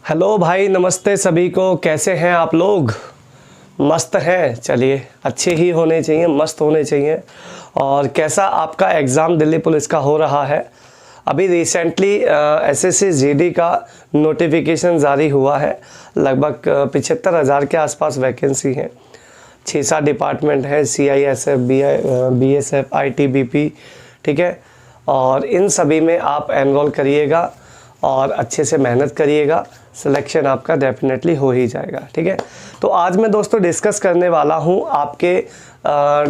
Hello भाई, नमस्ते सभी को। कैसे हैं आप लोग? मस्त हैं? चलिए, अच्छे ही होने चाहिए, मस्त होने चाहिए। और कैसा आपका एग्ज़ाम दिल्ली पुलिस का हो रहा है? अभी रिसेंटली एसएससी जीडी का नोटिफिकेशन जारी हुआ है। लगभग 75,000 के आसपास वैकेंसी हैं। 6-7 डिपार्टमेंट है, CISF, BSF, ITBP, ठीक है। और इन सभी में आप एनरोल करिएगा और अच्छे से मेहनत करिएगा, सिलेक्शन आपका डेफिनेटली हो ही जाएगा, ठीक है। तो आज मैं दोस्तों डिस्कस करने वाला हूँ आपके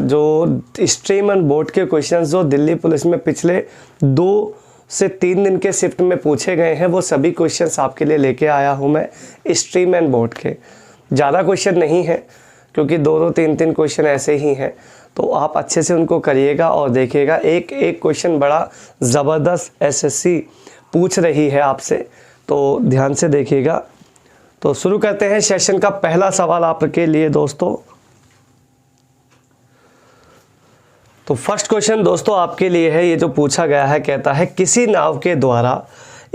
जो स्ट्रीम एंड बोर्ड के क्वेश्चंस जो दिल्ली पुलिस में पिछले 2 से 3 दिन के शिफ्ट में पूछे गए हैं, वो सभी क्वेश्चंस आपके लिए लेके आया हूँ मैं स्ट्रीम एंड बोर्ड के। ज़्यादा क्वेश्चन नहीं है क्योंकि 2-2, 3-3 क्वेश्चन ऐसे ही हैं, तो आप अच्छे से उनको करिएगा और देखिएगा। एक एक क्वेश्चन बड़ा ज़बरदस्त एसएससी पूछ रही है आपसे, तो ध्यान से देखिएगा। तो शुरू करते हैं सेशन का पहला सवाल आपके लिए दोस्तों। तो फर्स्ट क्वेश्चन दोस्तों आपके लिए है, ये जो पूछा गया है, कहता है किसी नाव के द्वारा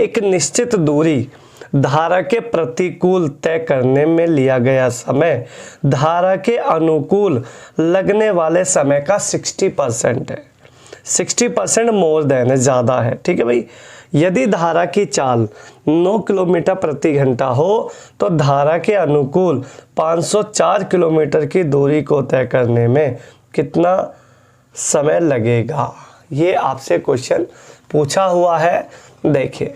एक निश्चित दूरी धारा के प्रतिकूल तय करने में लिया गया समय धारा के अनुकूल लगने वाले समय का 60% है। 60% मोर देन है, ज़्यादा है, ठीक है भाई। यदि धारा की चाल 9 किलोमीटर प्रति घंटा हो तो धारा के अनुकूल 504 किलोमीटर की दूरी को तय करने में कितना समय लगेगा? ये आपसे क्वेश्चन पूछा हुआ है। देखिए,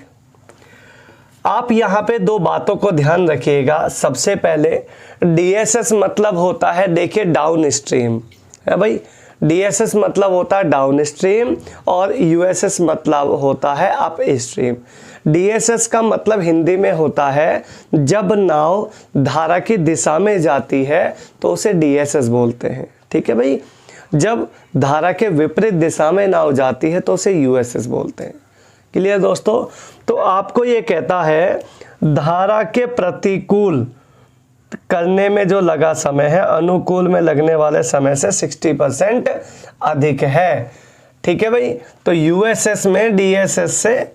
आप यहाँ पे 2 बातों को ध्यान रखिएगा। सबसे पहले DSS मतलब होता है, देखिए, डाउन स्ट्रीम है भाई। DSS मतलब होता है डाउन स्ट्रीम और USS मतलब होता है अप स्ट्रीम। DSS का मतलब हिंदी में होता है जब नाव धारा की दिशा में जाती है तो उसे DSS बोलते हैं, ठीक है भाई। जब धारा के विपरीत दिशा में नाव जाती है तो उसे USS बोलते हैं। क्लियर दोस्तों? तो आपको ये कहता है धारा के प्रतिकूल करने में जो लगा समय है अनुकूल में लगने वाले समय से 60% अधिक है, ठीक है भाई। तो USS में DSS से,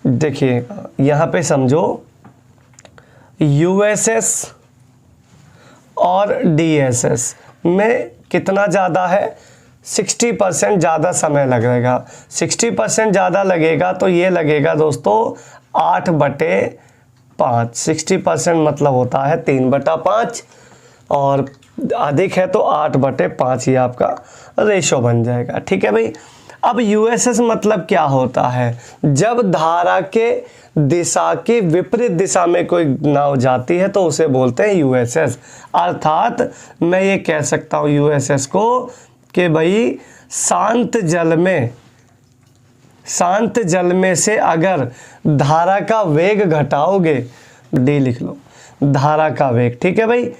देखिए यहाँ पे समझो, USS और DSS में कितना ज़्यादा है? 60% ज़्यादा समय लगेगा। 60% ज़्यादा लगेगा तो ये लगेगा दोस्तों 8/5। 60% मतलब होता है 3/5 और अधिक है तो 8/5, ये आपका रेशो बन जाएगा, ठीक है भाई। अब USS मतलब क्या होता है? जब धारा के दिशा की विपरीत दिशा में कोई नाव जाती है तो उसे बोलते हैं USS। अर्थात मैं ये कह सकता हूँ USS को कि भाई शांत जल में से अगर धारा का वेग घटाओगे, D लिख लो, धारा का वेग, ठीक है भाई।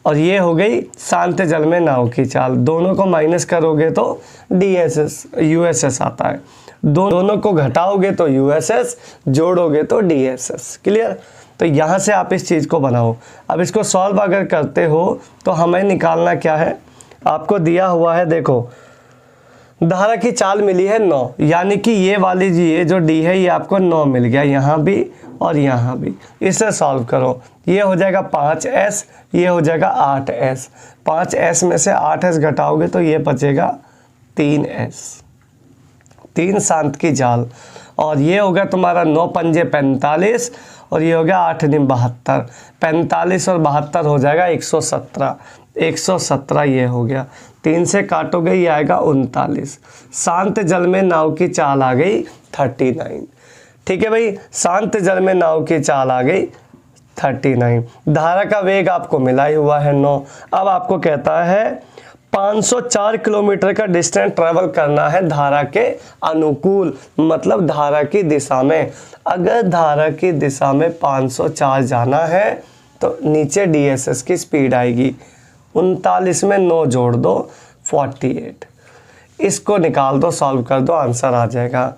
और ये हो गई शांत जल में नाव की चाल। दोनों को माइनस करोगे तो USS आता है। दोनों को घटाओगे तो USS, जोड़ोगे तो DSS। क्लियर? तो यहाँ से आप इस चीज़ को बनाओ। अब इसको सॉल्व अगर करते हो तो हमें निकालना क्या है? आपको दिया हुआ है, देखो, धारा की चाल मिली है 9, यानी कि ये वाली जी, ये जो D है, ये आपको 9 मिल गया, यहाँ भी और यहाँ भी। इसे सॉल्व करो, ये हो जाएगा 5S, ये हो जाएगा 8S। 5S में से 8S घटाओगे तो ये बचेगा 3S, 3 शांत की जाल। और ये हो गया तुम्हारा 9 पंजे 45 और ये हो गया 8 निम 72। 45 और 72 हो जाएगा 117। 117 ये हो गया। 3 से काटोगे ये आएगा 39। शांत जल में नाव की चाल आ गई 39, ठीक है भाई। शांत जल में नाव की चाल आ गई 39। धारा का वेग आपको मिला ही हुआ है 9। अब आपको कहता है 504 किलोमीटर का डिस्टेंस ट्रेवल करना है धारा के अनुकूल, मतलब धारा की दिशा में। अगर धारा की दिशा में 504 जाना है तो नीचे DSS की स्पीड आएगी। 39 में 9 जोड़ दो, 48। इसको निकाल दो, सॉल्व कर दो, आंसर आ जाएगा,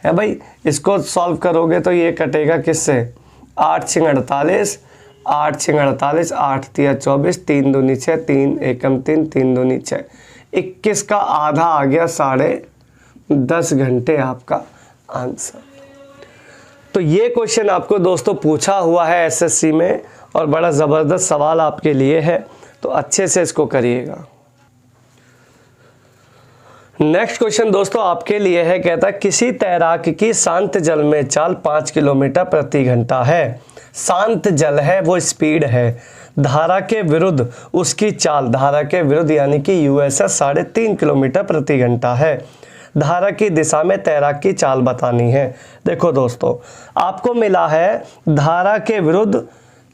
है भाई। इसको सॉल्व करोगे तो ये कटेगा किससे? 8×6 48, 8×6 48, 8×3 24, 3 दूनी 6, 3 एकम 3, 3 दूनी 6, 21 का आधा आ गया 10.5 घंटे आपका आंसर। तो ये क्वेश्चन आपको दोस्तों पूछा हुआ है एसएससी में और बड़ा ज़बरदस्त सवाल आपके लिए है, तो अच्छे से इसको करिएगा। नेक्स्ट क्वेश्चन दोस्तों आपके लिए है, कहता है किसी तैराक की शांत जल में चाल 5 किलोमीटर प्रति घंटा है। शांत जल है, वो स्पीड है, धारा के विरुद्ध उसकी चाल, धारा के विरुद्ध यानी कि यूएसएस 3.5 किलोमीटर प्रति घंटा है। धारा की दिशा में तैराक की चाल बतानी है। देखो दोस्तों, आपको मिला है धारा के विरुद्ध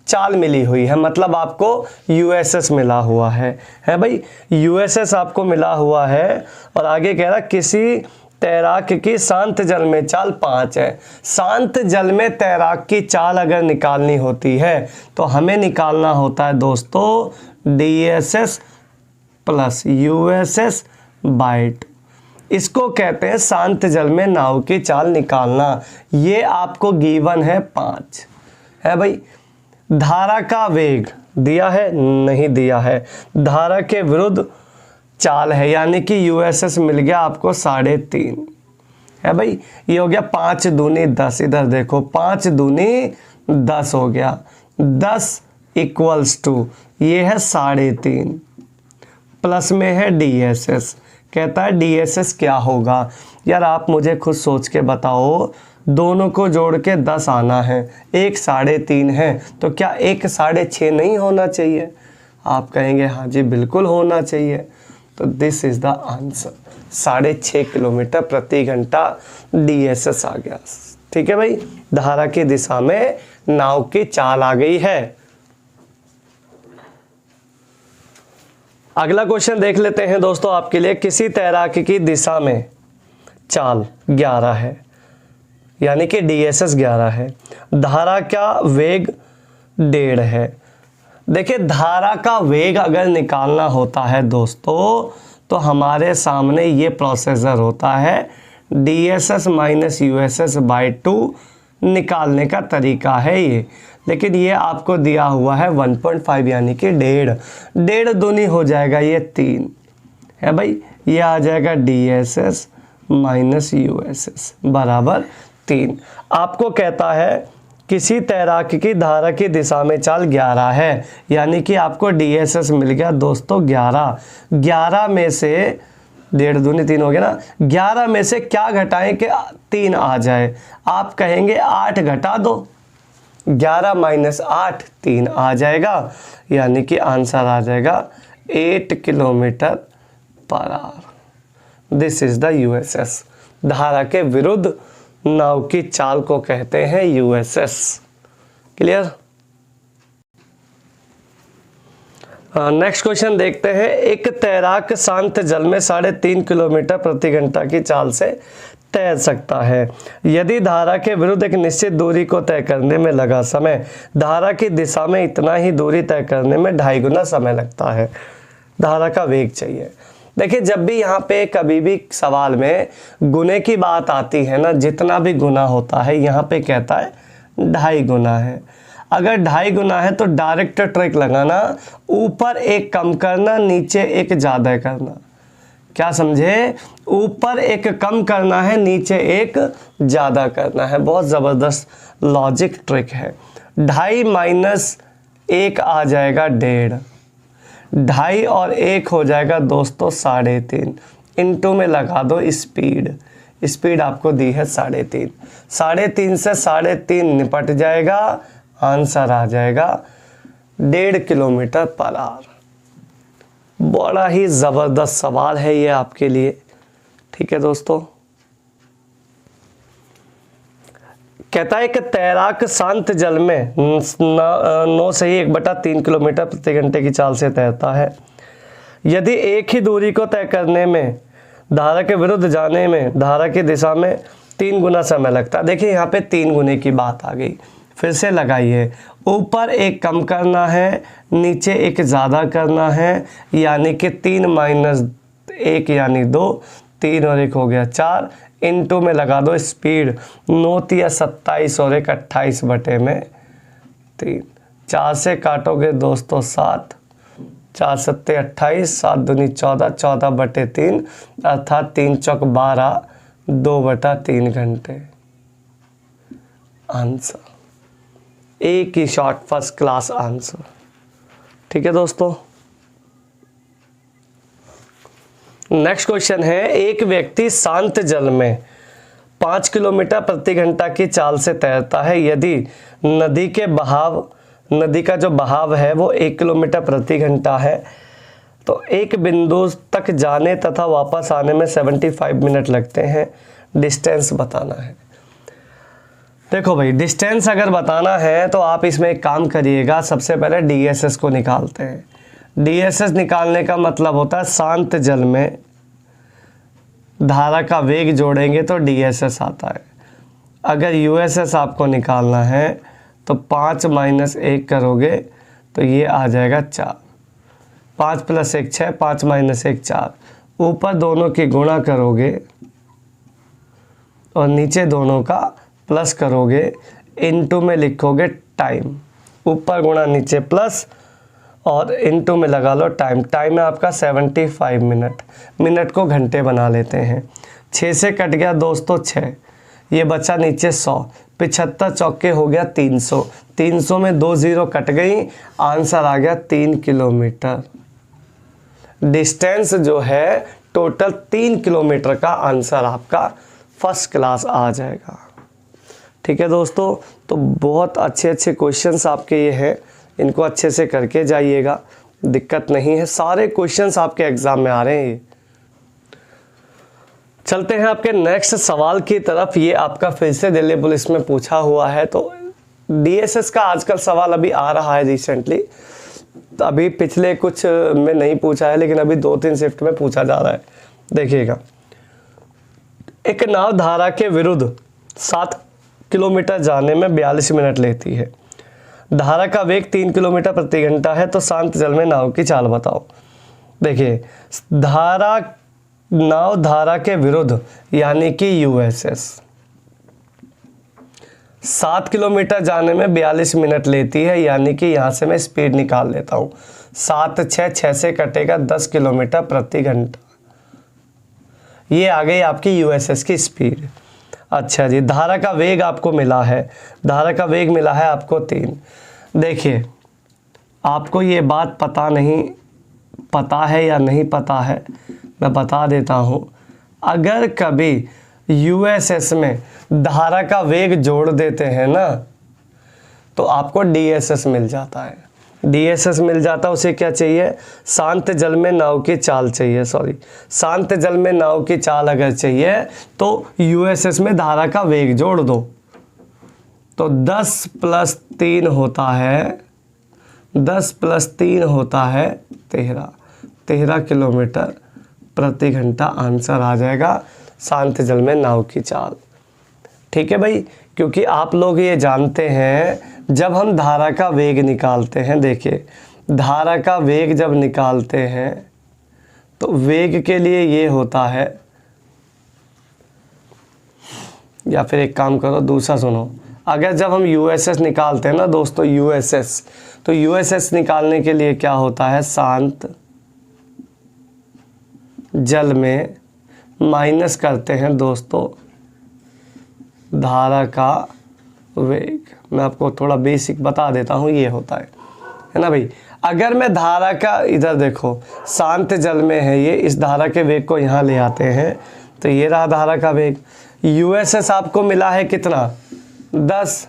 चाल मिली हुई है, मतलब आपको यूएसएस मिला हुआ है भाई, यूएसएस आपको मिला हुआ है। और आगे कह रहा किसी तैराक की शांत जल में चाल 5 है। शांत जल में तैराक की चाल अगर निकालनी होती है तो हमें निकालना होता है दोस्तों डीएसएस प्लस यूएसएस बाय 2। इसको कहते हैं शांत जल में नाव की चाल निकालना। ये आपको गिवन है 5 है भाई। धारा का वेग दिया है, नहीं दिया है। धारा के विरुद्ध चाल है यानी कि यूएसएस मिल गया आपको 3.5 है भाई। ये हो गया 5 दूनी 10, इधर देखो 5 दूनी 10 हो गया, 10 इक्वल्स टू ये है 3.5 प्लस में है डीएसएस। कहता है डीएसएस क्या होगा। यार आप मुझे खुद सोच के बताओ, दोनों को जोड़ के 10 आना है, एक 3.5 है, तो क्या एक 6.5 नहीं होना चाहिए? आप कहेंगे हाँ जी बिल्कुल होना चाहिए। तो this is the answer, 6.5 kilometre प्रति घंटा डीएसएस आ गया। ठीक है भाई, धारा की दिशा में नाव की चाल आ गई है। अगला क्वेश्चन देख लेते हैं दोस्तों आपके लिए। किसी तैराक की दिशा में चाल 11 है यानी कि डीएसएस 11 है, धारा का वेग 1.5 है। देखिए धारा का वेग अगर निकालना होता है दोस्तों तो हमारे सामने ये प्रोसेसर होता है, डीएसएस माइनस यूएसएस बाय 2 निकालने का तरीका है ये। लेकिन ये आपको दिया हुआ है 1.5 यानी कि 1.5 दूनी हो जाएगा, ये 3 है भाई। ये आ जाएगा डीएसएस माइनस यूएसएस बराबर 3। आपको कहता है किसी तैराक की धारा की दिशा में चाल 11 है यानी कि आपको डीएसएस मिल गया दोस्तों 11। 11 में से 1.5 दूनी 3 हो गया ना, 11 में से क्या घटाएं कि 3 आ जाए? आप कहेंगे 8 घटा दो, 11 माइनस 8 3 आ जाएगा, यानी कि आंसर आ जाएगा 8 kilometre per hour. This is the USS. धारा के विरुद्ध नाव की चाल को कहते हैं यूएसएस। क्लियर? नेक्स्ट क्वेश्चन देखते हैं। एक तैराक शांत जल में 3.5 किलोमीटर प्रति घंटा की चाल से तैर सकता है यदि धारा के विरुद्ध एक निश्चित दूरी को तय करने में लगा समय धारा की दिशा में इतना ही दूरी तय करने में 2.5 गुना समय लगता है। धारा का वेग चाहिए। देखिए जब भी यहाँ पे कभी भी सवाल में गुने की बात आती है ना, जितना भी गुना होता है यहाँ पे कहता है 2.5 गुना है। अगर 2.5 गुना है तो डायरेक्ट ट्रिक लगाना, ऊपर एक कम करना नीचे एक ज़्यादा करना। क्या समझे? ऊपर एक कम करना है नीचे एक ज़्यादा करना है। बहुत ज़बरदस्त लॉजिक ट्रिक है। 2.5 माइनस 1 आ जाएगा 1.5, 2.5 और 1 हो जाएगा दोस्तों 3.5। इनटू में लगा दो स्पीड, स्पीड आपको दी है 3.5। 3.5 से 3.5 निपट जाएगा, आंसर आ जाएगा 1.5 किलोमीटर पर आवर। बड़ा ही ज़बरदस्त सवाल है ये आपके लिए। ठीक है दोस्तों, कहता है कि तैराक शांत जल में 9 से ही 1/3 किलोमीटर प्रति घंटे की चाल से तैरता है यदि एक ही दूरी को तय करने में धारा के विरुद्ध जाने में धारा की दिशा में 3 गुना समय लगता है। देखिए यहाँ पे 3 गुने की बात आ गई, फिर से लगाइए। ऊपर एक कम करना है नीचे एक ज़्यादा करना है, यानी कि 3 माइनस 1 यानी 2, 3 और 1 हो गया 4। इनटू में लगा दो स्पीड, 9 या 27 और 1 28/3। 4 से काटोगे दोस्तों 7, 4 7 28, 7 दूनी 14, 14/3 अर्थात 3 चौक 12, 2/3 घंटे। आंसर। एक ही शॉट फर्स्ट क्लास आंसर। ठीक है दोस्तों, नेक्स्ट क्वेश्चन है, एक व्यक्ति शांत जल में 5 किलोमीटर प्रति घंटा की चाल से तैरता है। यदि नदी का जो बहाव है वो 1 किलोमीटर प्रति घंटा है, तो एक बिंदु तक जाने तथा वापस आने में 75 मिनट लगते हैं। डिस्टेंस बताना है। देखो भाई, डिस्टेंस अगर बताना है तो आप इसमें एक काम करिएगा, सबसे पहले डीएसएस को निकालते हैं। डीएसएस निकालने का मतलब होता है शांत जल में धारा का वेग जोड़ेंगे तो डीएसएस आता है। अगर यूएसएस आपको निकालना है तो 5 - 1 करोगे तो ये आ जाएगा 4। 5 + 1 6, 5 - 1 4। ऊपर दोनों की गुणा करोगे और नीचे दोनों का प्लस करोगे, इनटू में लिखोगे टाइम। ऊपर गुणा नीचे प्लस और इनटू में लगा लो टाइम। टाइम है आपका 75 मिनट। मिनट को घंटे बना लेते हैं। 6 से कट गया दोस्तों 6, ये बचा नीचे 100। 75 चौके हो गया 300। 300 में 2 0 कट गई, आंसर आ गया 3 किलोमीटर। डिस्टेंस जो है टोटल 3 किलोमीटर का आंसर आपका फर्स्ट क्लास आ जाएगा। ठीक है दोस्तों, तो बहुत अच्छे क्वेश्चंस आपके ये हैं, इनको अच्छे से करके जाइएगा, दिक्कत नहीं है। सारे क्वेश्चंस आपके एग्जाम में आ रहे हैं। ये चलते हैं आपके नेक्स्ट सवाल की तरफ। ये आपका फिर से दिल्ली पुलिस में पूछा हुआ है। तो डीएसएस का आजकल सवाल अभी आ रहा है रिसेंटली, तो अभी पिछले कुछ में नहीं पूछा है, लेकिन अभी 2-3 शिफ्ट में पूछा जा रहा है। देखिएगा, एक नाव धारा के विरुद्ध 7 किलोमीटर जाने में 42 मिनट लेती है। धारा का वेग 3 किलोमीटर प्रति घंटा है, तो शांत जल में नाव की चाल बताओ। देखिए, नाव धारा के विरुद्ध यानी कि यूएसएस 7 किलोमीटर जाने में 42 मिनट लेती है, यानी कि यहाँ से मैं स्पीड निकाल लेता हूँ। 7 6 से कटेगा 10 किलोमीटर प्रति घंटा। ये आ गई आपकी यूएसएस की स्पीड। अच्छा जी, धारा का वेग आपको मिला है। धारा का वेग मिला है आपको 3। देखिए, आपको ये बात पता है या नहीं पता है, मैं बता देता हूँ। अगर कभी यूएसएस में धारा का वेग जोड़ देते हैं ना, तो आपको डीएसएस मिल जाता है। डीएसएस मिल जाता है, उसे क्या चाहिए? शांत जल में नाव की चाल चाहिए। शांत जल में नाव की चाल अगर चाहिए तो यूएसएस में धारा का वेग जोड़ दो, तो 10 + 3 होता है 13 किलोमीटर प्रति घंटा आंसर आ जाएगा शांत जल में नाव की चाल। ठीक है भाई, क्योंकि आप लोग ये जानते हैं जब हम धारा का वेग निकालते हैं, देखिए धारा का वेग जब निकालते हैं तो वेग के लिए ये होता है, या फिर एक काम करो दूसरा सुनो। अगर जब हम यूएसएस निकालते हैं ना दोस्तों, यूएसएस, तो यूएसएस निकालने के लिए क्या होता है? शांत जल में माइनस करते हैं दोस्तों धारा का वेग। मैं आपको थोड़ा बेसिक बता देता हूँ, ये होता है ना भाई। अगर मैं धारा का, इधर देखो शांत जल में है ये, इस धारा के वेग को यहाँ ले आते हैं तो ये रहा धारा का वेग। यूएसएस आपको मिला है कितना? 10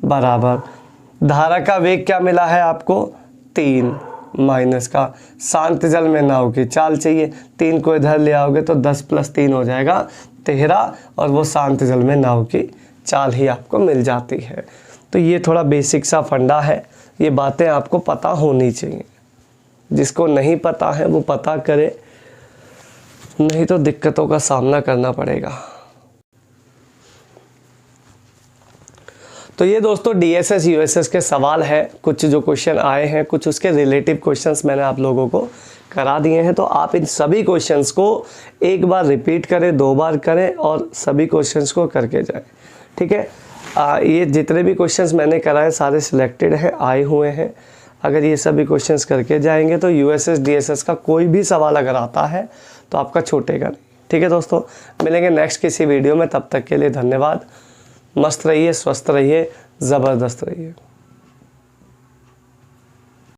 बराबर धारा का वेग क्या मिला है आपको? 3 माइनस का शांत जल में नाव की चाल चाहिए। 3 को इधर ले आओगे तो 10 + 3 हो जाएगा 13, और वो शांत जल में नाव की चाल ही आपको मिल जाती है। तो ये थोड़ा बेसिक सा फंडा है, ये बातें आपको पता होनी चाहिए। जिसको नहीं पता है वो पता करे, नहीं तो दिक्कतों का सामना करना पड़ेगा। तो ये दोस्तों डीएसएस यूएसएस के सवाल है, कुछ जो क्वेश्चन आए हैं, कुछ उसके रिलेटिव क्वेश्चंस मैंने आप लोगों को करा दिए हैं। तो आप इन सभी क्वेश्चंस को एक बार रिपीट करें, 2 बार करें और सभी क्वेश्चंस को करके जाएं। ठीक है, ये जितने भी क्वेश्चंस मैंने कराए सारे सिलेक्टेड हैं, आए हुए हैं। अगर ये सभी क्वेश्चंस करके जाएंगे तो यूएसएस डीएसएस का कोई भी सवाल अगर आता है तो आपका छूटेगा नहीं। ठीक है दोस्तों, मिलेंगे नेक्स्ट किसी वीडियो में, तब तक के लिए धन्यवाद, मस्त रहिए, स्वस्थ रहिए, ज़बरदस्त रहिए।